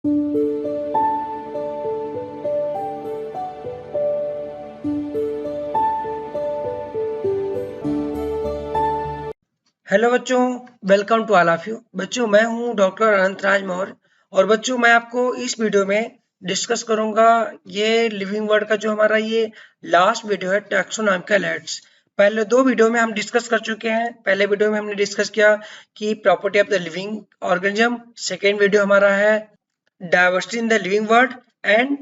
Hello बच्चों, welcome to all of you. बच्चों, मैं हूं डॉक्टर अनंत राज मौर्य और बच्चों मैं आपको इस वीडियो में डिस्कस करूंगा ये लिविंग वर्ड का जो हमारा ये लास्ट वीडियो है टैक्सोनॉमिकल एड्स। पहले दो वीडियो में हम डिस्कस कर चुके हैं। पहले वीडियो में हमने डिस्कस किया कि property of the living organism. Second video हमारा है diversity in the living word and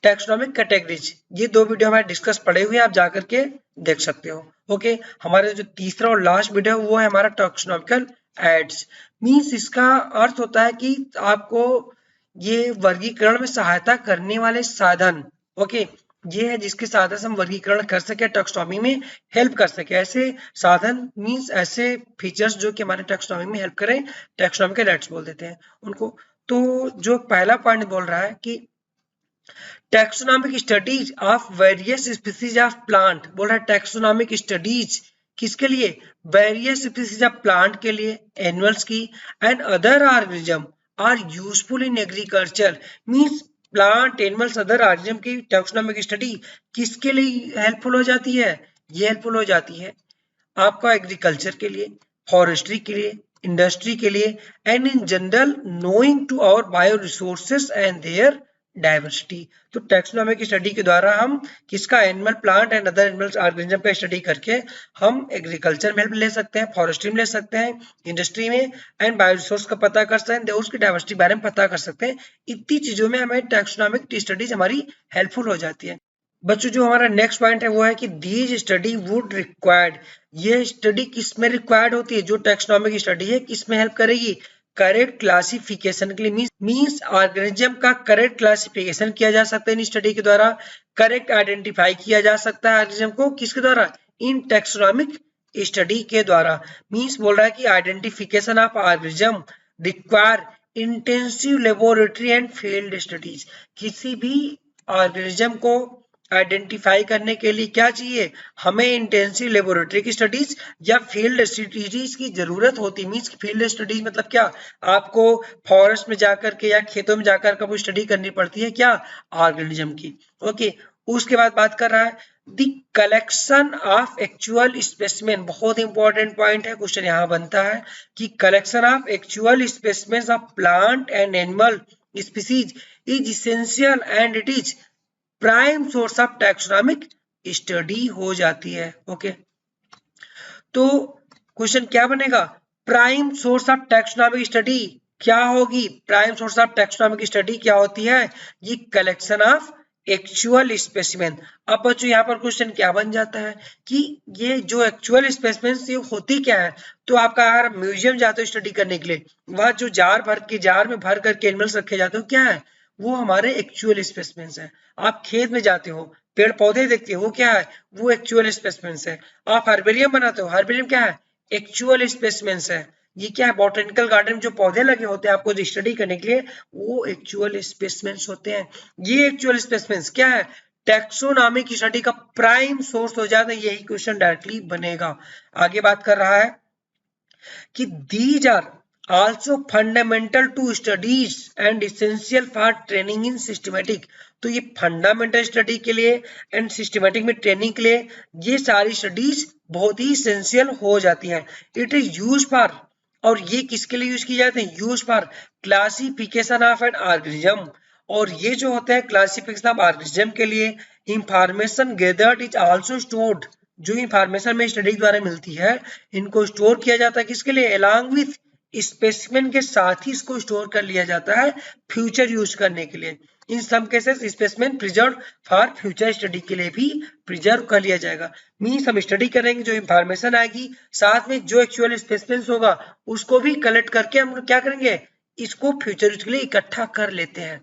taxonomic categories. ये दो वीडियो हमारे डिस्कस पड़े हुए हैं, आप जाकर के देख सकते हो। ओके, हमारे जो तीसरा और लास्ट वीडियो है वो है हमारा टैक्सोनॉमिकल एड्स। मींस इसका अर्थ होता है कि आपको ये वर्गीकरण में सहायता करने वाले साधन, ओके, ये है जिसकी सहायता से हम वर्गीकरण कर सके, टैक्सोनॉमी में हेल्प कर सके। ऐसे साधन मींस ऐसे फीचर्स जो कि हमारे टैक्सोनॉमी में हेल्प करें, टैक्सोनॉमिकल एड्स बोल देते हैं उनको। तो जो पहला पॉइंट बोल रहा है कि taxonomic studies of various species of plant, बोल रहा है टैक्सोनॉमिक स्टडीज किसके लिए? वेरियस स्पीसीज ऑफ प्लांट के लिए, एनिमल्स की, and other organism are useful in agriculture. Means plant, animals, other organism की टैक्सोनॉमिक स्टडी किसके लिए हेल्पफुल हो जाती है? ये हेल्पफुल हो जाती है आपका एग्रीकल्चर के लिए, फॉरेस्ट्री के लिए, इंडस्ट्री के लिए, and in general knowing to our bio resources and their diversity. तो टैक्सोनॉमिक स्टडी के द्वारा हम किसका? Animal, plant and other animals organism का स्टडी करके हम एग्रीकल्चर में हेल्प ले सकते हैं, फॉरेस्ट्री में ले सकते हैं, इंडस्ट्री में, एंड बायो रिसोर्स का पता कर सकते हैं, उसकी डाइवर्सिटी के बारे में पता कर सकते हैं। इतनी चीजों में हमें टैक्सोनॉमिक स्टडीज हमारी हेल्पफुल हो जाती है। बच्चों, जो हमारा नेक्स्ट पॉइंट है वो है कि दीज स्टडी वुड रिक्वायर्ड। ये स्टडी किस में रिक्वायर्ड होती है? जो टैक्सोनॉमिक स्टडी है किस में हेल्प करेगी? करेक्ट क्लासिफिकेशन के लिए। मींस ऑर्गेनिज्म का करेक्ट क्लासिफिकेशन किया जा सकता है इन स्टडी के द्वारा, करेक्ट आइडेंटिफाई किया जा सकता है ऑर्गेनिज्म को किसके द्वारा? इन टैक्सोनॉमिक स्टडी के द्वारा। मींस बोल रहा है कि identification of organism require intensive laboratory and field studies. किसी भी ऑर्गेनिज्म को आइडेंटिफाई करने के लिए क्या चाहिए? हमें इंटेंसिव लेबोरेटरी की स्टडीज या फील्ड स्टडीज की जरूरत होती है। मींस फील्ड स्टडीज मतलब क्या? आपको फॉरेस्ट में जाकर के या खेतों में जाकर के वो स्टडी करनी पड़ती है क्या? ऑर्गेनिज्म की। ओके, उसके बाद बात कर रहा है the collection of actual specimen. बहुत इंपॉर्टेंट पॉइंट है, क्वेश्चन यहाँ बनता है कि collection of actual specimen of plant and animal species is essential and it is prime source of taxonomic study हो जाती है। ओके, तो क्वेश्चन क्या बनेगा? Prime source of taxonomic study क्या होगी? Prime source of taxonomic study क्या होती है? ये कलेक्शन ऑफ एक्चुअल स्पेसिमेन। अब बच्चों यहाँ पर क्वेश्चन क्या बन जाता है कि ये जो एक्चुअल स्पेसिमेन ये होती क्या है? तो आपका अगर म्यूजियम जाते हो स्टडी करने के लिए, वहां जो जार में भर करके एनिमल्स रखे जाते हो, क्या है वो? हमारे एक्चुअल स्पेसिमेंस है। आप खेत में जाते हो, पेड़ पौधे देखते हो, वो क्या है? वो एक्चुअल स्पेसिमेंस है। आप हर्बेरियम बनाते हो, हर्बेरियम क्या है? एक्चुअल स्पेसिमेंस है। ये क्या है? बॉटनिकल गार्डन में जो पौधे लगे होते हैं आपको स्टडी करने के लिए, वो एक्चुअल स्पेसिमेंस होते हैं। ये एक्चुअल स्पेसिमेंस क्या है? टैक्सोनॉमी की स्टडी का प्राइम सोर्स हो जाता है। यही क्वेश्चन डायरेक्टली बनेगा। आगे बात कर रहा है कि these are also fundamental to studies and essential for training in systematic। तो ये फंडामेंटल स्टडी के लिए एंड सिस्टमेटिक में ट्रेनिंग के लिए ये सारी स्टडीज बहुत ही एसेंशियल हो जाती हैं। इट इज यूज फॉर, और ये किसके लिए यूज की जाती है? Use for classification of an organism. और ये जो होता है क्लासिफिकेशन ऑफ ऑर्गेनिज्म के लिए, information gathered is also stored. जो इंफॉर्मेशन में स्टडी द्वारा मिलती है, इनको स्टोर किया जाता है किसके लिए? अलॉन्ग विथ स्पेसिमेन के साथ ही इसको स्टोर कर लिया जाता है फ्यूचर यूज करने के लिए। In some cases specimen preserve for future study के लिए भी प्रिजर्व कर लिया जाएगा। मींस हम स्टडी करेंगे, जो इंफॉर्मेशन आएगी साथ में जो एक्चुअल स्पेसिमेन होगा उसको भी कलेक्ट करके हम क्या करेंगे? इसको फ्यूचर यूज के लिए इकट्ठा कर लेते हैं।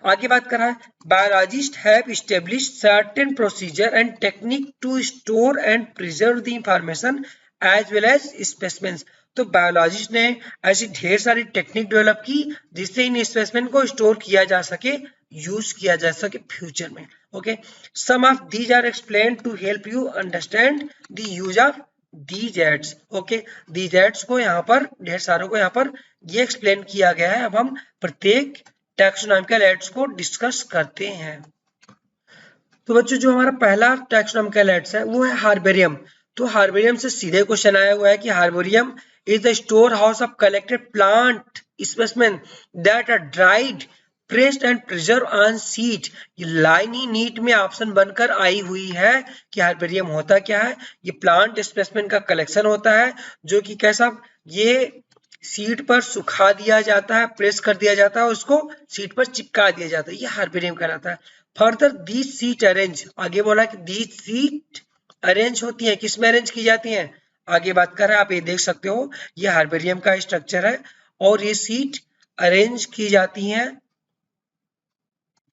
आगे बात कर रहा है biologist have established certain procedure and technique to store and preserve the information as well as specimens. तो बायोलॉजिस्ट ने ऐसी ढेर सारी टेक्निक डेवलप की जिससे इन स्पेसिमेन को स्टोर किया जा सके, यूज किया जा सके फ्यूचर में। Okay, some of these are explained to help you understand the use of these aids. Okay, these aids को यहाँ पर ढेर सारों को यहाँ पर ये एक्सप्लेन किया गया है। अब हम प्रत्येक टैक्सोनॉमिकल एड्स को डिस्कस करते हैं। तो बच्चों जो हमारा पहला टैक्सोनॉमिकल एड्स है वो है हार्बेरियम। तो हार्बेरियम से सीधे क्वेश्चन आया हुआ है कि herbarium is the storehouse of collected plant specimen that are dried pressed and preserve on sheet. ये लाइन ही नीट में ऑप्शन बनकर आई हुई है कि हार्बेरियम होता क्या है। ये प्लांट स्पेसिमेन का कलेक्शन होता है जो कि कैसा, ये सीट पर सुखा दिया जाता है, प्रेस कर दिया जाता है, उसको सीट पर चिपका दिया जाता है, ये हार्बेरियम कहलाता है। फर्दर दीज सीट अरेंज, आगे बोला कि दीज सीट अरेंज होती है, किसमें अरेंज की जाती हैं, आगे बात कर रहे हैं, आप ये देख सकते हो ये हार्बेरियम का स्ट्रक्चर है और ये सीट अरेंज की जाती हैं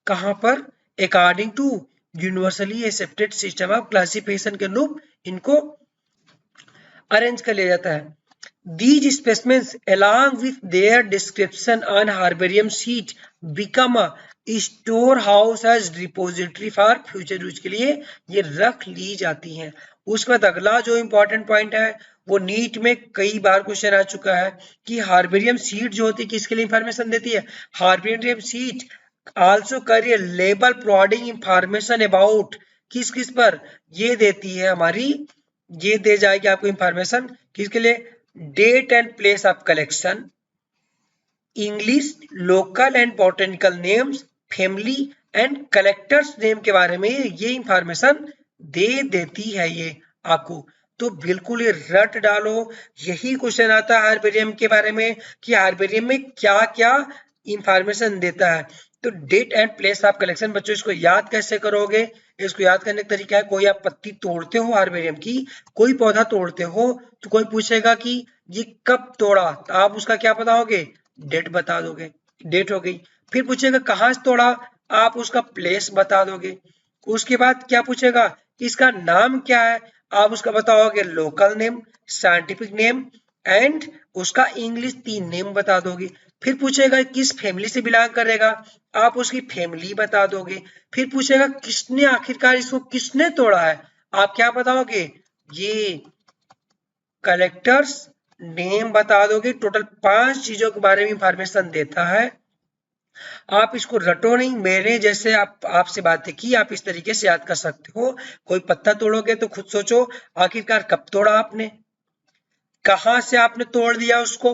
कहां पर, according to universally accepted system of classification के अनुरूप इनको अरेंज कर लिया जाता है। These specimens along with their description on herbarium sheet become a storehouse as repository for future use के लिए ये रख ली जाती हैं। उसके बाद अगला जो इंपॉर्टेंट पॉइंट है वो नीट में कई बार क्वेश्चन आ चुका है कि हार्बेरियम सीट जो होती है किसके लिए इंफॉर्मेशन देती है। Herbarium seat also carry label providing information about, किस किस पर ये देती है हमारी, ये दे जाएगी आपको इंफॉर्मेशन किसके लिए, date and place of collection, English local and botanical names, family and collectors name के बारे में ये इंफॉर्मेशन दे देती है ये आपको। तो बिल्कुल ये रट डालो, यही क्वेश्चन आता है हार्बेरियम के बारे में कि हार्बेरियम में क्या क्या इंफॉर्मेशन देता है। तो date and place of collection, बच्चों इसको याद कैसे करोगे, इसको याद करने का तरीका है, कोई आप पत्ती तोड़ते हो हार्बेरियम की, कोई पौधा तोड़ते हो तो कोई पूछेगा कि ये कब तोड़ा, तो आप उसका क्या बताओगे, डेट बता दोगे, डेट हो गई। फिर पूछेगा कहाँ से तोड़ा, आप उसका प्लेस बता दोगे। उसके बाद क्या पूछेगा, इसका नाम क्या है, आप उसका बताओगे local name, scientific name and उसका इंग्लिश 3 नेम बता दोगे। फिर पूछेगा किस फैमिली से बिलोंग करेगा, आप उसकी फैमिली बता दोगे। फिर पूछेगा किसने आखिरकार इसको किसने तोड़ा है, आप क्या बताओगे, ये कलेक्टर्स नेम बता दोगे। टोटल 5 चीजों के बारे में इंफॉर्मेशन देता है। आप इसको रटो नहीं, मेरे जैसे आपसे बातें की आप इस तरीके से याद कर सकते हो। कोई पत्ता तोड़ोगे तो खुद सोचो आखिरकार कब तोड़ा आपने, कहां से आपने तोड़ दिया उसको,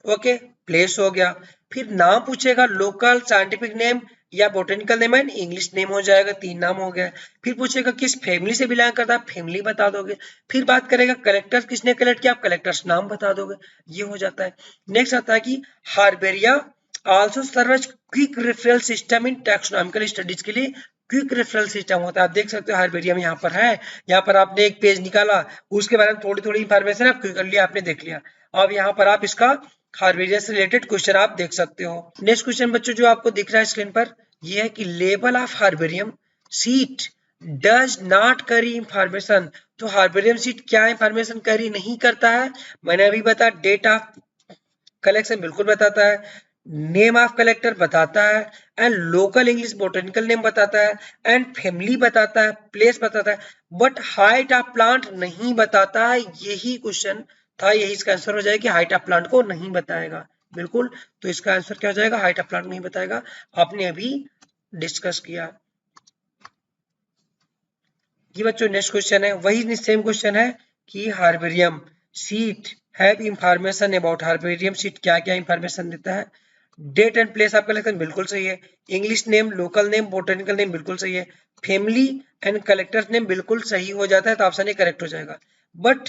ओके, प्लेस हो गया। फिर नाम पूछेगा लोकल, साइंटिफिक नेम या botanical name and English name हो जाएगा, 3 नाम हो गया। फिर पूछेगा किस फैमिली से बिलोंग करता है, फैमिली बता दोगे। फिर बात करेगा कलेक्टर किसने कलेक्ट किया, आप कलेक्टर्स नाम बता दोगे, ये हो जाता है। नेक्स्ट आता है कि herbaria also serve as quick referral system in taxonomical studies के लिए क्विक रेफरल सिस्टम होता है। आप देख सकते हो हार्बेरियम यहाँ पर है, यहाँ पर आपने एक पेज निकाला, उसके बारे में थोड़ी थोड़ी इंफॉर्मेशन आप कर लिया, आपने देख लिया। अब यहाँ पर आप इसका हार्बेरिया से रिलेटेड क्वेश्चन आप देख सकते हो। नेक्स्ट क्वेश्चन बच्चों जो आपको दिख रहा है स्क्रीन पर, यह है कि label of herbarium seat does not carry information. तो हार्बेरियम सीट क्या इंफॉर्मेशन कैरी नहीं करता है, मैंने अभी बताया, डेट ऑफ कलेक्शन बिल्कुल बताता है, नेम ऑफ कलेक्टर बताता है and local English botanical name बताता है एंड फैमिली बताता है, प्लेस बताता है, बट हाइट ऑफ प्लांट नहीं बताता है। यही क्वेश्चन था, यही इसका आंसर हो जाएगा कि हाइट ऑफ प्लांट को नहीं बताएगा, बिल्कुल। तो इसका आंसर क्या हो जाएगा, हाइट ऑफ प्लांट नहीं बताएगा, आपने अभी डिस्कस किया। ये बच्चों नेक्स्ट क्वेश्चन है, वही सेम क्वेश्चन है कि herbarium sheet have information about, herbarium sheet क्या क्या इंफॉर्मेशन देता है। Date and place of collection बिल्कुल सही है, English name, local name, botanical name बिल्कुल सही है, फैमिली एंड कलेक्टर नेम बिल्कुल सही हो जाता है, तो ऑप्शन ए करेक्ट हो जाएगा। बट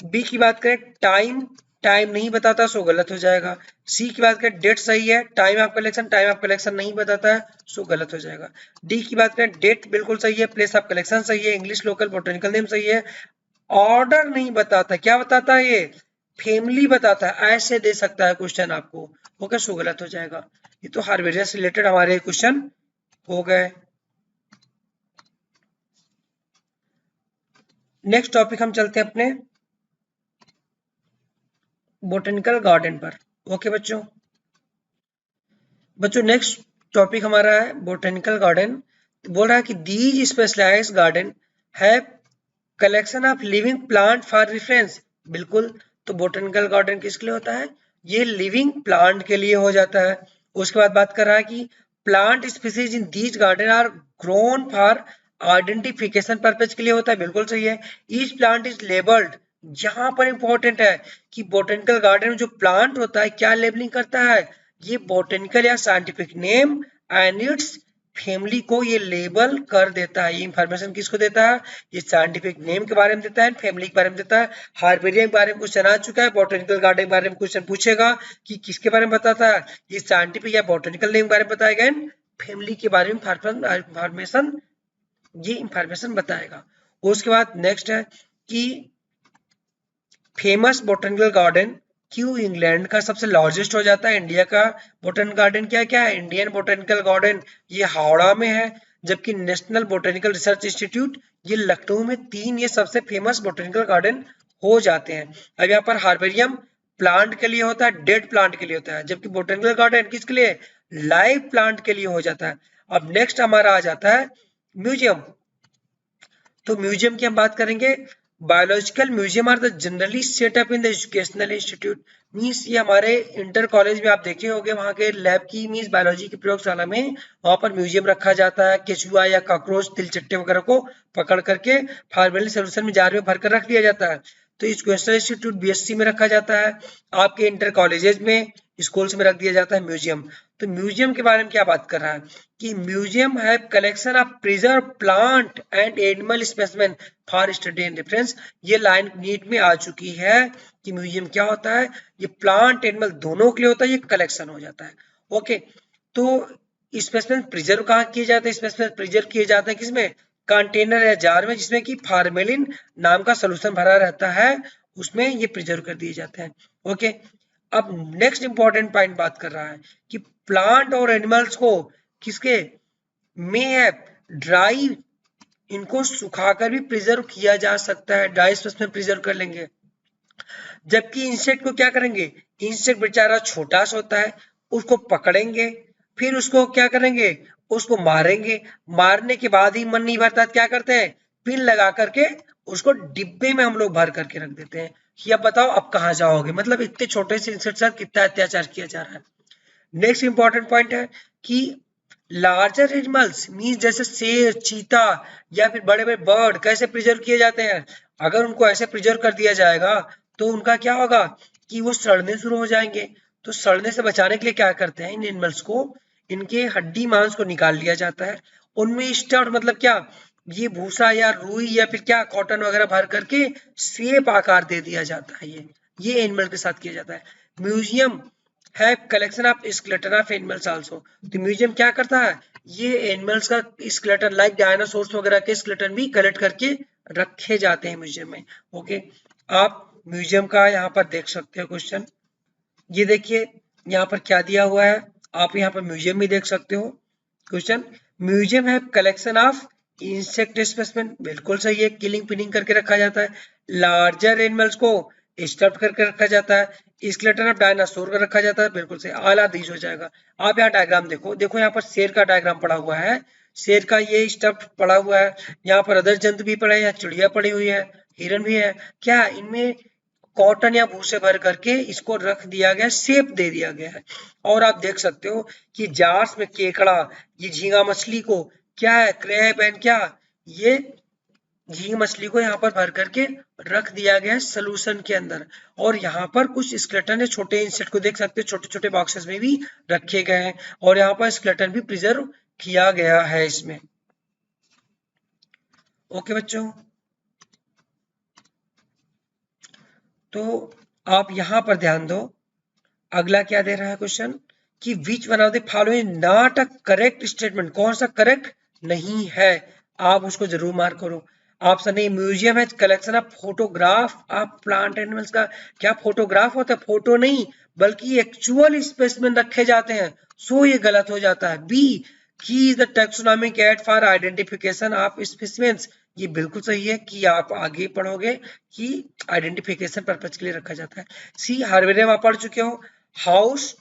बी की बात करें, टाइम टाइम नहीं बताता सो गलत हो जाएगा। सी की बात करें डेट सही है, टाइम ऑफ कलेक्शन नहीं बताता है सो गलत हो जाएगा। डी की बात करें डेट बिल्कुल सही है, प्लेस ऑफ कलेक्शन सही है, इंग्लिश लोकल बोटेनिकल नेम सही है, ऑर्डर नहीं बताता, क्या बताता है ये, फैमिली बताता है, ऐसे दे सकता है क्वेश्चन आपको, ओके, सो गलत हो जाएगा। ये तो हार्बेरिया से रिलेटेड हमारे क्वेश्चन हो गए। नेक्स्ट टॉपिक हम चलते हैं अपने बोटेनिकल गार्डन पर, ओके बच्चों। बच्चों नेक्स्ट टॉपिक हमारा है बोटेनिकल गार्डन। बोल रहा है कि दीज स्पेशलाइज्ड गार्डन है collection of living plant for reference, बिल्कुल। तो बोटेनिकल गार्डन किसके लिए होता है? ये लिविंग प्लांट के लिए हो जाता है। उसके बाद बात कर रहा है कि plant species in these garden are grown for identification purpose के लिए होता है, बिल्कुल सही है। ईच प्लांट इज लेबल्ड, यहाँ पर इंपॉर्टेंट है कि बोटेनिकल गार्डन में जो प्लांट होता है क्या लेबलिंग करता है? ये बोटेनिकल या scientific name and it's family को ये लेबल कर देता है। ये इंफॉर्मेशन किसको देता है? ये साइंटिफिक नेम के बारे में देता है, फैमिली के बारे में देता है। हार्बेरियम के बारे में क्वेश्चन आ चुका है, बोटेनिकल गार्डन के बारे में क्वेश्चन पूछेगा कि किसके बारे में बताता है? ये साइंटिफिक या बोटेनिकल नेम के बारे में बताएगा एंड फैमिली के बारे में इंफॉर्मेशन, ये इंफॉर्मेशन बताएगा। उसके बाद नेक्स्ट है कि फेमस बोटेनिकल गार्डन क्यों इंग्लैंड का सबसे लार्जेस्ट हो जाता है? इंडिया का बोटेनिकल गार्डन क्या क्या है? इंडियन बोटेनिकल गार्डन ये हावड़ा में है, जबकि नेशनल बोटेनिकल रिसर्च इंस्टीट्यूट ये लखनऊ में। तीन ये सबसे फेमस बोटेनिकल गार्डन हो जाते हैं। अब यहाँ पर हार्बेरियम प्लांट के लिए होता है, डेड प्लांट के लिए होता है, जबकि बोटेनिकल गार्डन किसके लिए? लाइव प्लांट के लिए हो जाता है। अब नेक्स्ट हमारा आ जाता है म्यूजियम। तो म्यूजियम की हम बात करेंगे। Biological museum are the generally set up in the educational institute, means ये हमारे इंटर कॉलेज में आप देखे होंगे, वहां के लैब की मीन्स बायोलॉजी की प्रयोगशाला में वहां पर म्यूजियम रखा जाता है। केचुआ या कॉकरोच, तिलचट्टे वगैरह को पकड़ करके फार्मेलिन सोल्यूशन में जार में भरकर रख दिया जाता है। तो एजुकेशनल इंस्टीट्यूट बीएससी में रखा जाता है, आपके इंटर कॉलेजेस में, स्कूल्स में रख दिया जाता है म्यूजियम। तो म्यूजियम के बारे में क्या बात कर रहा है कि म्यूजियम है collection of preserve plant and animal specimen for study and reference. ये लाइन नीट में आ चुकी है कि म्यूजियम क्या होता है? ये प्लांट एनिमल दोनों के लिए होता है, ये कलेक्शन हो जाता है। ओके, तो स्पेसिमेन प्रिजर्व कहाँ किए जाते हैं? स्पेसिमेन प्रिजर्व किए जाते हैं किसमें? कंटेनर या जार में, जिसमें कि फार्मेलिन नाम का सोल्यूशन भरा रहता है, उसमें ये प्रिजर्व कर दिए जाते हैं। ओके, अब नेक्स्ट इंपॉर्टेंट पॉइंट बात कर रहा है कि प्लांट और एनिमल्स को किसके में ड्राई, इनको सुखाकर भी प्रिजर्व किया जा सकता है, ड्राई स्पेस में प्रिजर्व कर लेंगे। जबकि इंसेक्ट को क्या करेंगे? इंसेक्ट बेचारा छोटा सा होता है, उसको पकड़ेंगे, फिर उसको क्या करेंगे? उसको मारेंगे, मारने के बाद ही मन नहीं भरता, क्या करते हैं? पिन लगा करके उसको डिब्बे में हम लोग भर करके रख देते हैं कि अब बताओ अब कहाँ जाओगे। मतलब इतने छोटे से इंसेक्ट साथ कितना अत्याचार किया जा रहा है। नेक्स्ट इंपॉर्टेंट पॉइंट है कि लार्जर एनिमल्स मीन्स जैसे शेर, चीता या फिर बड़े बड़े बर्ड कैसे प्रिजर्व किए जाते हैं? अगर उनको ऐसे प्रिजर्व कर दिया जाएगा तो उनका क्या होगा कि वो सड़ने शुरू हो जाएंगे। तो सड़ने से बचाने के लिए क्या करते हैं? इन एनिमल्स को, इनके हड्डी मांस को निकाल लिया जाता है, उनमें स्टफ्ड मतलब क्या, ये भूसा या रुई या फिर क्या कॉटन वगैरह भर करके शेप आकार दे दिया जाता है। ये एनिमल के साथ किया जाता है। म्यूजियम है collection of skeleton of animals also. तो म्यूजियम क्या करता है? ये एनिमल्स का स्केलेटन लाइक डायनासोर्स वगैरह के स्केलेटन भी कलेक्ट करके रखे जाते हैं म्यूजियम में। ओके, आप म्यूजियम का यहाँ पर देख सकते हो क्वेश्चन। ये देखिए यहाँ पर क्या दिया हुआ है, आप यहाँ पर म्यूजियम में देख सकते हो क्वेश्चन। म्यूजियम है कलेक्शन ऑफ इंसेक्ट स्पेसिमेन, बिल्कुल सही है, किलिंग पिनिंग करके रखा जाता है। लार्जर एनिमल्स को स्टफ्ड करके रखा जाता है। स्केलेटन ऑफ डायनासोर का रखा जाता है, बिल्कुल सही, आला दीज हो जाएगा। आप यहाँ डायग्राम देखो, देखो यहाँ पर शेर का डायग्राम पड़ा हुआ है, शेर का ये स्टफ्ड पड़ा हुआ है, यहाँ पर अदर जंतु भी पड़े हैं, चिड़िया पड़ी हुई है, हिरन भी है। क्या इनमें कॉटन या भूसे भर करके इसको रख दिया गया, शेप दे दिया गया है। और आप देख सकते हो कि जार्स में केकड़ा, ये झींगा मछली को क्या है, क्रैब एंड क्या, ये झींगा मछली को यहाँ पर भर करके रख दिया गया है सोल्यूशन के अंदर। और यहाँ पर कुछ स्केलेटन है, छोटे इंसेक्ट को देख सकते हो, छोटे छोटे बॉक्सेस में भी रखे गए हैं, और यहाँ पर स्केलेटन भी प्रिजर्व किया गया है इसमें। ओके बच्चों, तो आप यहाँ पर ध्यान दो, अगला क्या दे रहा है क्वेश्चन कि which one of the following not a correct statement, कौन सा करेक्ट नहीं है, आप उसको जरूर मार्क करो। ऑप्शन ए म्यूजियम है collection of photograph of plant animals का, क्या फोटोग्राफ होता है? फोटो नहीं बल्कि एक्चुअल स्पेसिमेन रखे जाते हैं, सो ये गलत हो जाता है। B key is the taxonomic aid for identification of specimens, ये बिल्कुल सही है कि आप आगे पढ़ोगे कि आइडेंटिफिकेशन पर्पज के लिए रखा जाता है। सी हार्बेरियम आप पढ़ चुके हो। House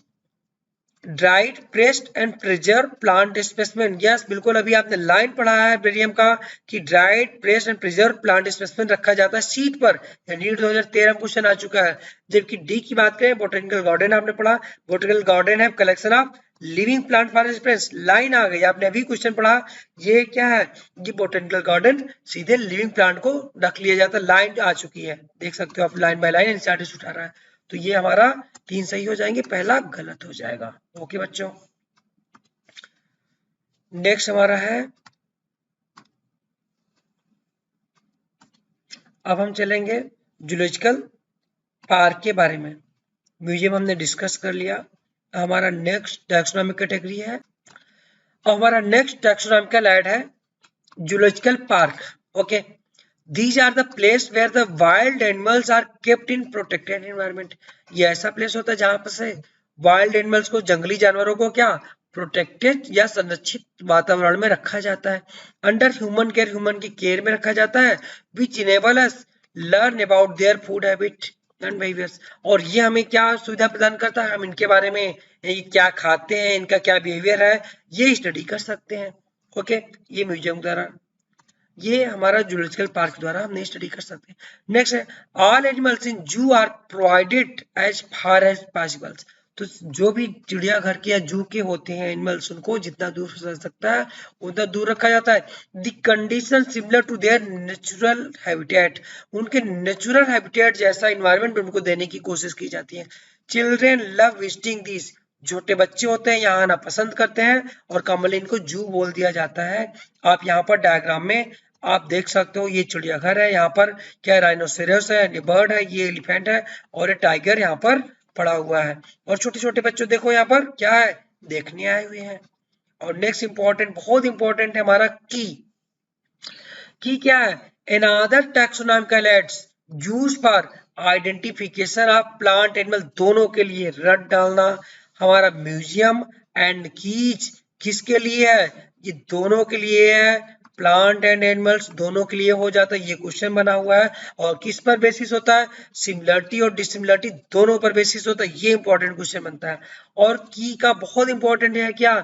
dried, pressed and preserve plant specimen. Yes, बिल्कुल अभी आपने लाइन पढ़ा है बेरियम का कि dried, pressed and preserve plant specimen रखा जाता है सीट पर। नीट 2013 में क्वेश्चन आ चुका है। जबकि डी की बात करें, बोटेनिकल गार्डन आपने पढ़ा, बोटेनिकल गार्डन है collection of living plant for space. Line आ गई, आपने अभी क्वेश्चन पढ़ा, ये क्या है, ये बोटेनिकल गार्डन सीधे लिविंग प्लांट को रख लिया जाता है। लाइन आ चुकी है, देख सकते हो आप, लाइन बाय लाइन एनसीईआरटी उठा रहा है। तो ये हमारा 3 सही हो जाएंगे, पहला गलत हो जाएगा। ओके बच्चों, नेक्स्ट हमारा है, अब हम चलेंगे जूलॉजिकल पार्क के बारे में। म्यूजियम हमने डिस्कस कर लिया। हमारा नेक्स्ट टैक्सोनॉमिक कैटेगरी है, हमारा नेक्स्ट टैक्सोनॉमिकल ऐड है zoological park. Okay, these are the place where the wild animals are kept in protected environment। ये ऐसा प्लेस होता है जहां पर से वाइल्ड एनिमल्स को, जंगली जानवरों को क्या, प्रोटेक्टेड या संरक्षित वातावरण में रखा जाता है। अंडर ह्यूमन केयर, ह्यूमन की केयर में रखा जाता है। Which enable us learn about their food habit and behaviours. और ये हमें क्या सुविधा प्रदान करता है, हम इनके बारे में, ये क्या खाते हैं, इनका क्या बिहेवियर है, ये स्टडी कर सकते हैं। ओके, ये म्यूजियम द्वारा, ये हमारा जूलॉजिकल पार्क द्वारा हम नहीं स्टडी कर सकते। नेक्स्ट है, all animals in zoo are provided as far as possible. तो जो भी चिड़ियाघर के या जू के होते हैं एनिमल्स, उनको जितना दूर हो सकता है उतना दूर रखा जाता है। The condition similar to their natural habitat, उनके नेचुरल हैबिटेट जैसा इन्वायरमेंट उनको देने की कोशिश की जाती है। चिल्ड्रेन लव विजिटिंग दिस, छोटे बच्चे होते हैं यहाँ आना पसंद करते हैं, और कॉमनली इनको जू बोल दिया जाता है। आप यहाँ पर डायग्राम में आप देख सकते हो, ये चिड़ियाघर है, यहाँ पर क्या राइनोसेरस है, ये बर्ड है, ये एलिफेंट है, और ये टाइगर यहाँ पर पड़ा हुआ है। और छोटे छोटे बच्चों देखो यहाँ पर क्या है, देखने आए हुए हैं। और नेक्स्ट इंपॉर्टेंट, बहुत इंपॉर्टेंट है हमारा की क्या है, another taxonomical aids used for identification of plant animal, दोनों के लिए रट डालना। हमारा म्यूजियम एंड कीज किसके लिए है, ये दोनों के लिए है, प्लांट एंड एनिमल्स दोनों के लिए हो जाता है। ये क्वेश्चन बना हुआ है, और किस पर बेसिस होता है, सिमिलरिटी और डिसिमिलरिटी दोनों पर बेसिस होता है। ये इंपॉर्टेंट क्वेश्चन बनता है। और की का बहुत इंपॉर्टेंट है क्या,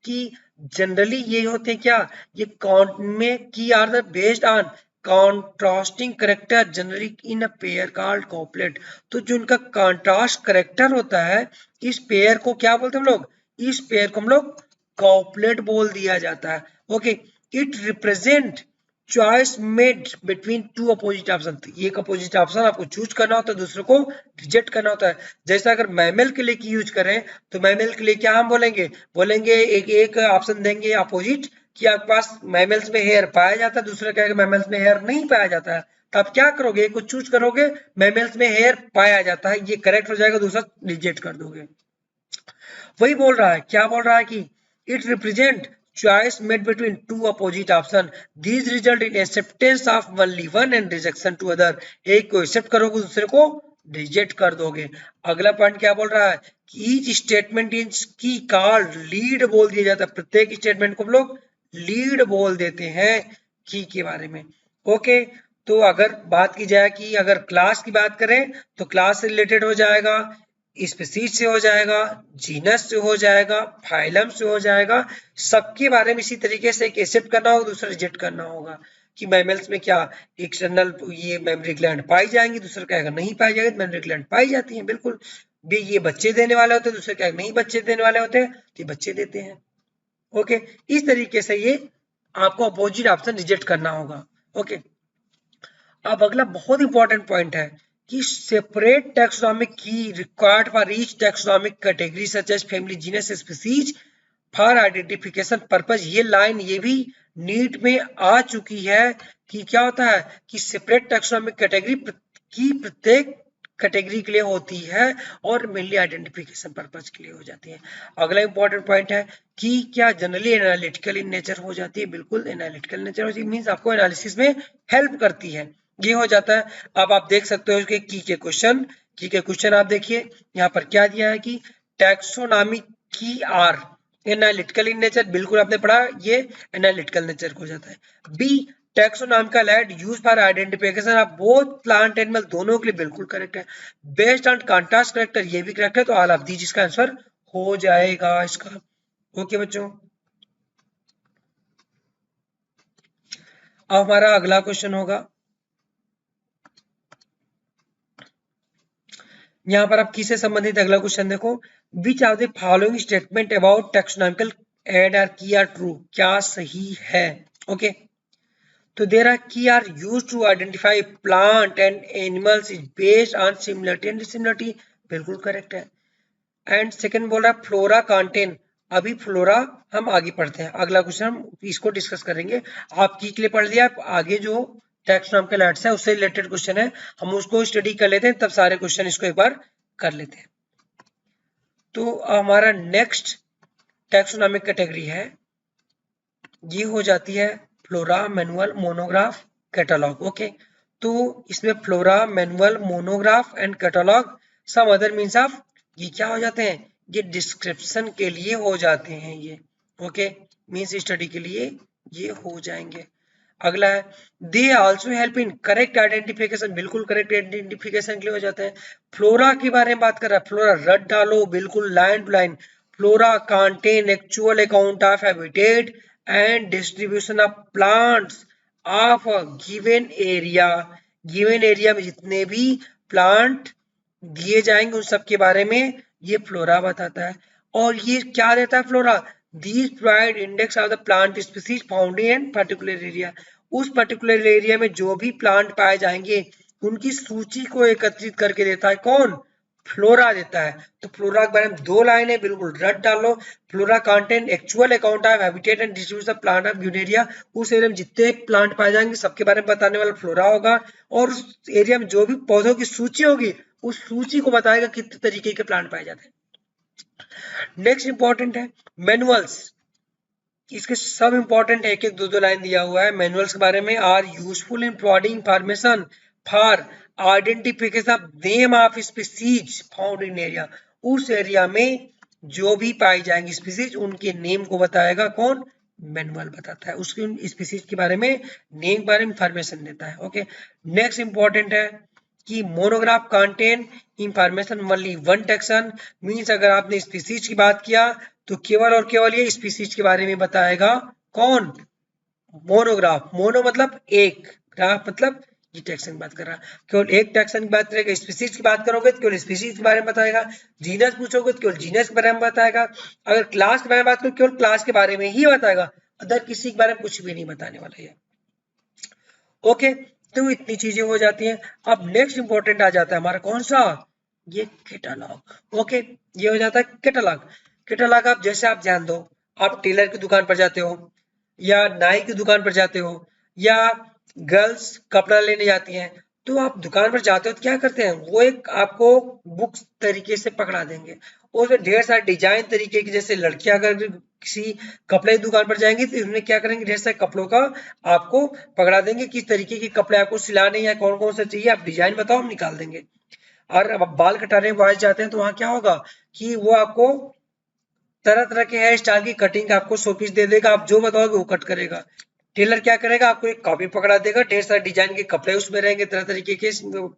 कि जनरली ये होते हैं क्या, ये काउंट में key are the based on contrasting character generally in a pair called couplet. तो जो उनका कॉन्ट्रास्ट करेक्टर होता है, इस पेयर को क्या बोलते हैं हम लोग, इस पेयर को हम लोग कॉपलेट बोल दिया जाता है। Okay, it represent choice made between two opposite option. एक अपोजिट ऑप्शन आपको चूज करना होता है, दूसरे को रिजेक्ट करना होता है। जैसे अगर मैमल के लिए की यूज करें, तो मैमल के लिए क्या हम बोलेंगे एक ऑप्शन देंगे अपोजिट, कि आपके पास मैमल्स में हेयर पाया जाता है, दूसरा कहेगा मैमल्स में हेयर नहीं पाया जाता है। तो आप क्या करोगे, एक को चूज करोगे, मैमल्स में हेयर पाया जाता है, ये करेक्ट हो जाएगा, दूसरा रिजेक्ट कर दोगे। वही बोल रहा है, क्या बोल रहा है कि it represent choice made between two opposite option, these result in acceptance of only one and rejection to other। एक को एक्सेप्ट करोगे, दूसरे को रिजेक्ट कर दोगे। अगला पॉइंट क्या बोल रहा है, ईच स्टेटमेंट इज की कॉल्ड लीड बोल दिया जाता है, प्रत्येक स्टेटमेंट को हम लोग लीड बोल देते हैं की के बारे में। ओके, तो अगर बात की जाए कि अगर क्लास की बात करें, तो क्लास से रिलेटेड हो जाएगा, स्पीसीज से हो जाएगा, जीनस से हो जाएगा, फाइलम से हो जाएगा। सबके बारे में इसी तरीके से एक एक्सेप्ट करना होगा, दूसरा रिजेक्ट करना होगा। कि मैमल्स में क्या एक्सटर्नल ये मेमोरी ग्लैंड पाई जाएंगी, दूसरा कहेगा नहीं पाई जाएगी, मेमोरी ग्लैंड पाई जाती है बिल्कुल भी। ये बच्चे देने वाले होते हैं, दूसरे कहेगा नहीं बच्चे देने वाले होते हैं, तो ये बच्चे देते हैं। ओके, इस तरीके से ये आपको अपोजिट ऑप्शन रिजेक्ट करना होगा। ओके, अब अगला बहुत इंपॉर्टेंट पॉइंट है कि separate taxonomic key required for each taxonomic category such as family, genus, species for identification purpose. ये लाइन ये भी नीट में आ चुकी है कि क्या होता है कि सेपरेट टैक्सोनॉमिक कैटेगरी की प्रत्येक कैटेगरी के लिए होती है, और मेनली आइडेंटिफिकेशन पर्पस के लिए हो जाती है। अगला इंपॉर्टेंट पॉइंट है कि क्या जनरली एनालिटिकल इन नेचर हो जाती है, बिल्कुल एनालिटिकल नेचर होती है, मींस आपको एनालिसिस में हेल्प करती है, ये हो जाता है। अब आप देख सकते हो कि की के क्वेश्चन आप देखिए, यहाँ पर क्या दिया है कि टैक्सोनॉमी की आर एनालिटिकल इन नेचर, बिल्कुल आपने पढ़ा, ये एनालिटिकल नेचर हो जाता है। B taxonomical aid use for identification of both plant animal, दोनों के लिए बिल्कुल करेक्ट है। बेस्ड ऑन कॉन्ट्रास्ट करेक्टर, ये भी करेक्ट है, तो ऑल ऑफ दीज इसका आंसर हो जाएगा इसका। ओके बच्चों, अब हमारा अगला क्वेश्चन होगा, यहाँ पर आप किससे संबंधित अगला क्वेश्चन देखो, which of the following statement about taxonomical aid are key are true, क्या सही है। ओके, तो there are key are use to identify plant and animals is based on similarity and dissimilarity, बिल्कुल करेक्ट है। And second बोल रहा है flora contain, अभी फ्लोरा हम आगे पढ़ते हैं, अगला क्वेश्चन हम इसको डिस्कस करेंगे। आप की के लिए पढ़ लिया, आप आगे जो टैक्सोनॉमिकल एड्स है उससे रिलेटेड क्वेश्चन है, हम उसको स्टडी कर लेते हैं, तब सारे क्वेश्चन इसको एक बार कर लेते हैं। तो हमारा नेक्स्ट टैक्सोनॉमिक कैटेगरी है, ये हो जाती है flora manual monograph catalogue. Okay, तो इसमें flora manual monograph and catalogue some other means of, ये क्या हो जाते हैं, ये डिस्क्रिप्शन के लिए हो जाते हैं ये। ओके, मीन्स स्टडी के लिए ये हो जाएंगे। अगला है they also help in correct identification, बिल्कुल करेक्ट आइडेंटिफिकेशन के लिए हो जाते हैं। फ्लोरा के बारे में बात कर रहा है, फ्लोरा रट डालो बिल्कुल line to line, flora contain actual account of habitat and distribution of plants of a given area, given area में जितने भी प्लांट दिए जाएंगे उन सब के बारे में ये फ्लोरा बताता है। और ये क्या देता है flora, these provide index of the plant species found in particular area, उस पर्टिकुलर एरिया में जो भी प्लांट पाए जाएंगे उनकी सूची को एकत्रित करके देता है कौन, फ्लोरा देता है। तो फ्लोरा के बारे में दो लाइन है, बिल्कुल रट डालो, flora contain actual account of habitat and distribution of plant of given area, उस एरिया में जितने प्लांट पाए जाएंगे सबके बारे में बताने वाला फ्लोरा होगा, और उस एरिया में जो भी पौधों की सूची होगी उस सूची को बताएगा कितने तरीके के प्लांट पाए जाते हैं। नेक्स्ट इंपॉर्टेंट है मैनुअल्स, इसके सब इंपॉर्टेंट है, एक एक दो दो लाइन दिया हुआ है मैनुअल्स के बारे में। Are useful in providing information for identification of name of species found in area, उस एरिया में जो भी पाई जाएंगी स्पीसीज उनके नेम को बताएगा कौन, मैनुअल बताता है, उसकी स्पीसीज के बारे में नेम के बारे में इंफॉर्मेशन देता है। ओके, नेक्स्ट इंपॉर्टेंट है कि monograph contain information only one taxon, means अगर आपने स्पीसीज की बात किया तो केवल और केवल ये स्पीसीज के बारे में बताएगा कौन, मोनोग्राफ, मोनो मतलब एक, ग्राफ मतलब ये टैक्सन की बात कर रहा है, केवल एक टैक्सन की बात करेगा। स्पीसीज की बात करोगे तो केवल स्पीसीज के बारे में बताएगा, जीनस पूछोगे तो केवल जीनस के बारे में बताएगा, अगर क्लास के बारे में बात करो केवल क्लास के बारे में ही बताएगा, अदर किसी के बारे में कुछ भी नहीं बताने वाला है। ओके, तो इतनी चीजें हो जाती हैं। अब नेक्स्ट इंपॉर्टेंट आ जाता है हमारा कौन सा, ये कैटलॉग। ओके, ये हो जाता है कैटलॉग। कैटलॉग आप जैसे आप ध्यान दो, आप टेलर की दुकान पर जाते हो या नाई की दुकान पर जाते हो या गर्ल्स कपड़ा लेने जाती हैं, तो आप दुकान पर जाते हो तो क्या करते हैं, वो एक आपको बुक्स तरीके से पकड़ा देंगे, उसमें ढेर सारे डिजाइन तरीके की, जैसे लड़कियां अगर किसी कपड़े की दुकान पर जाएंगी तो उन्हें क्या करेंगे, ढेर सारे कपड़ों का आपको पकड़ा देंगे, किस तरीके के कपड़े आपको सिलाने या कौन कौन सा चाहिए, आप डिजाइन बताओ हम निकाल देंगे। और अब आप बाल कटाने बॉयज जाते हैं तो वहां क्या होगा कि वो आपको तरह तरह के हेयर स्टाइल की कटिंग आपको 100 पीस दे देगा, आप जो बताओगे वो कट करेगा। टेलर क्या करेगा, आपको एक कॉपी पकड़ा देगा, ढेर सारे डिजाइन के कपड़े उसमें रहेंगे, तरह तरीके के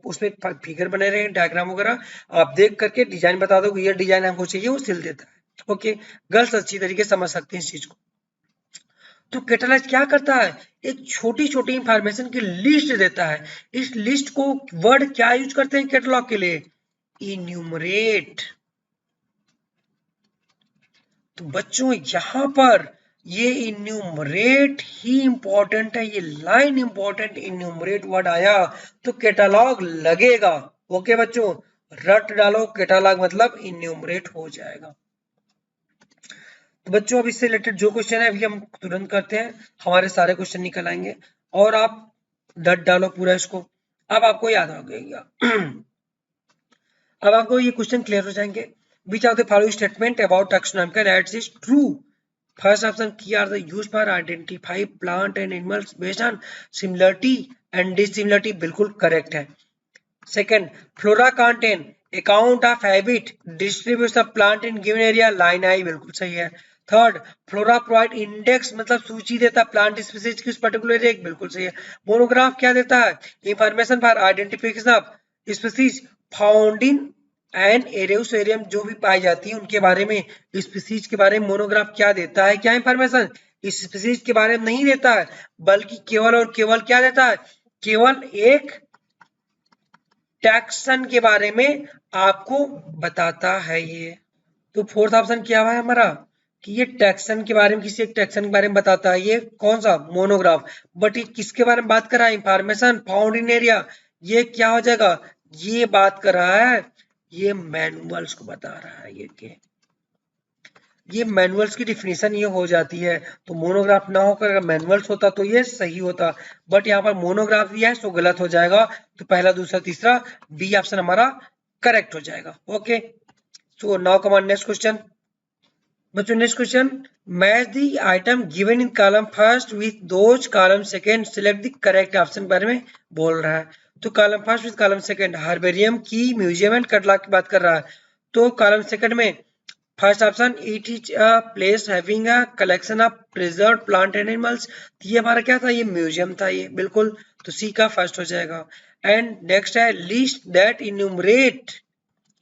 उसमें फिगर बने रहेंगे, डायग्राम वगैरह, आप देख करके डिजाइन बता दो ये डिजाइन हमको चाहिए, वो सिल देता है। ओके, गर्ल्स अच्छी तरीके से समझ सकते हैं इस चीज को। तो कैटलॉग क्या करता है, एक छोटी छोटी इंफॉर्मेशन की लिस्ट देता है, इस लिस्ट को वर्ड क्या यूज करते हैं कैटलॉग के लिए, इन्यूमरेट। तो बच्चों यहां पर ये इन्यूमरेट ही इंपॉर्टेंट है, ये लाइन इंपॉर्टेंट, इन्यूमरेट वर्ड आया तो कैटलॉग लगेगा। ओके बच्चों, रट डालो कैटलॉग मतलब इन्यूमरेट हो जाएगा। तो बच्चों अब इससे रिलेटेड जो क्वेश्चन है अभी हम तुरंत करते हैं, हमारे सारे क्वेश्चन निकल आएंगे और आप डट डालो पूरा इसको, अब आपको याद आ गया। अब आपको ये क्वेश्चन क्लियर हो जाएंगे। Which of the following statement about taxonomical adds is true? First option, key are the used for identify plant and animals based on similarity and dissimilarity, बिल्कुल करेक्ट है। Second, flora contain account of habit distribution of plant in given area, line आई बिल्कुल सही है। Third, flora provide index मतलब सूची देता है plant species की उस पर्टिकुलर एरिया, बिल्कुल सही है। मोनोग्राफ क्या देता है, information for identification of species found in and एरेउसेरियम जो भी पाई जाती है उनके बारे में, स्पीसीज के बारे में मोनोग्राफ क्या देता है, क्या इंफॉर्मेशन, स्पीसीज के बारे में नहीं देता है, बल्कि केवल और केवल क्या देता है, केवल एक टैक्सन के बारे में आपको बताता है ये। तो फोर्थ ऑप्शन क्या हुआ है हमारा कि ये टैक्सन के बारे में, किसी एक टैक्सन के बारे में बताता है, ये कौन सा, मोनोग्राफ। बट ये किसके बारे में बात कर रहा है, इंफॉर्मेशन फाउंड इन एरिया, ये क्या हो जाएगा, ये बात कर रहा है, ये मैनुअल्स को बता रहा है, ये मैनुअल्स की डिफिनीशन ये हो जाती है। तो मोनोग्राफ ना होकर अगर मैनुअल्स होता तो ये सही होता, बट यहाँ पर मोनोग्राफ दिया है सो गलत हो जाएगा। तो पहला दूसरा तीसरा बी ऑप्शन हमारा करेक्ट हो जाएगा। Okay, so now come on next question. बच्चों next question, match the item given in column first with those column second, select the correct option के बारे में बोल रहा है। तो column first with column second herbarium key, museum and catalogue की बात कर रहा है। तो कॉलम सेकंड में first option, it is a place having a collection of preserved plant and animals, ये हमारा क्या था, ये म्यूजियम था ये, बिल्कुल। तो सी का फर्स्ट हो जाएगा। एंड नेक्स्ट है list that enumerate,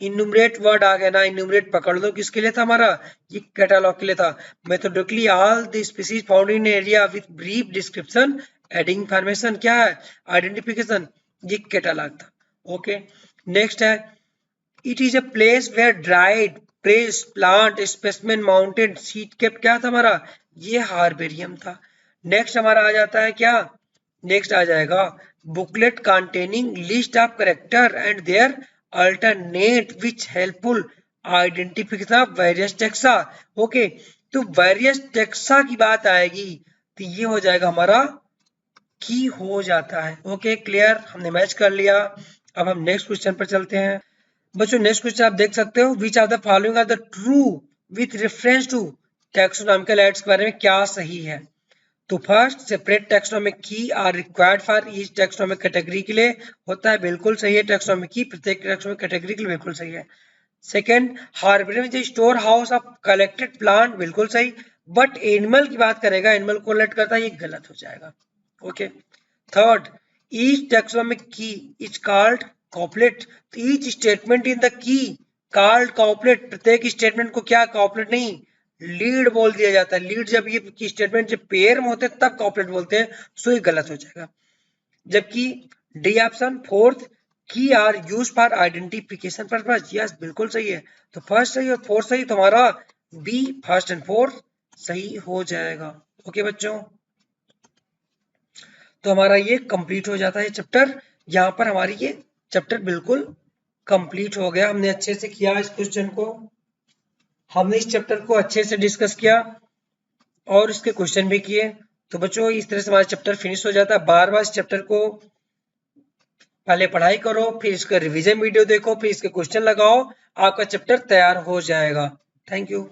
enumerate word आ गया ना, इन्यूमरेट पकड़ लो, किसके लिए था हमारा, ये कैटालॉग के लिए था। Methodically all the species found in area with brief description adding information, क्या है, आइडेंटिफिकेशन, ये कैटालॉग था। ओके, नेक्स्ट है it is a place where dried press plant specimen mounted seed kept, क्या था हमारा, ये हार्बेरियम था। नेक्स्ट हमारा आ जाता है क्या, नेक्स्ट आ जाएगा booklet containing list of character and their alternate which helpful identification of various taxa. Okay, तो वेरियस टेक्सा की बात आएगी तो ये हो जाएगा हमारा की हो जाता है। ओके क्लियर, हमने मैच कर लिया। अब हम नेक्स्ट क्वेश्चन पर चलते हैं। बच्चों नेक्स्ट क्वेश्चन आप देख सकते हो, which of the following are the true with reference to taxonomical aids के बारे में क्या सही है। तो first, separate taxonomic key are required for each taxonomic category के लिए होता है, बिल्कुल सही है। टैक्सोनॉमिक की प्रत्येक टैक्सोनॉमिक कैटेगरी के लिए बिल्कुल सही है। Second, herbarium is store house of collected plant, बिल्कुल सही। बट एनिमल की बात करेगा, एनिमल को कलेक्ट करता है, ये गलत हो जाएगा। Okay, third, each taxonomic key is called couplet, each statement in the key called couplet, प्रत्येक स्टेटमेंट को क्या, कॉपलेट नहीं लीड बोल दिया जाता है। लीड जब ये स्टेटमेंट जब पेयर में होते हैं तब कॉपलेट बोलते हैं, सो ये गलत हो जाएगा। जबकि D option fourth, key are use for identification purpose, yes बिल्कुल सही है। तो फर्स्ट सही और फोर्थ सही, तुम्हारा बी फर्स्ट एंड फोर्थ सही हो जाएगा। ओके बच्चों, तो हमारा ये कंप्लीट हो जाता है चैप्टर। यहाँ पर हमारी ये चैप्टर बिल्कुल कंप्लीट हो गया। हमने अच्छे से किया इस क्वेश्चन को, हमने इस चैप्टर को अच्छे से डिस्कस किया और इसके क्वेश्चन भी किए। तो बच्चों इस तरह से हमारा चैप्टर फिनिश हो जाता है। बार बार इस चैप्टर को पहले पढ़ाई करो, फिर इसका रिवीजन वीडियो देखो, फिर इसके क्वेश्चन लगाओ, आपका चैप्टर तैयार हो जाएगा। Thank you.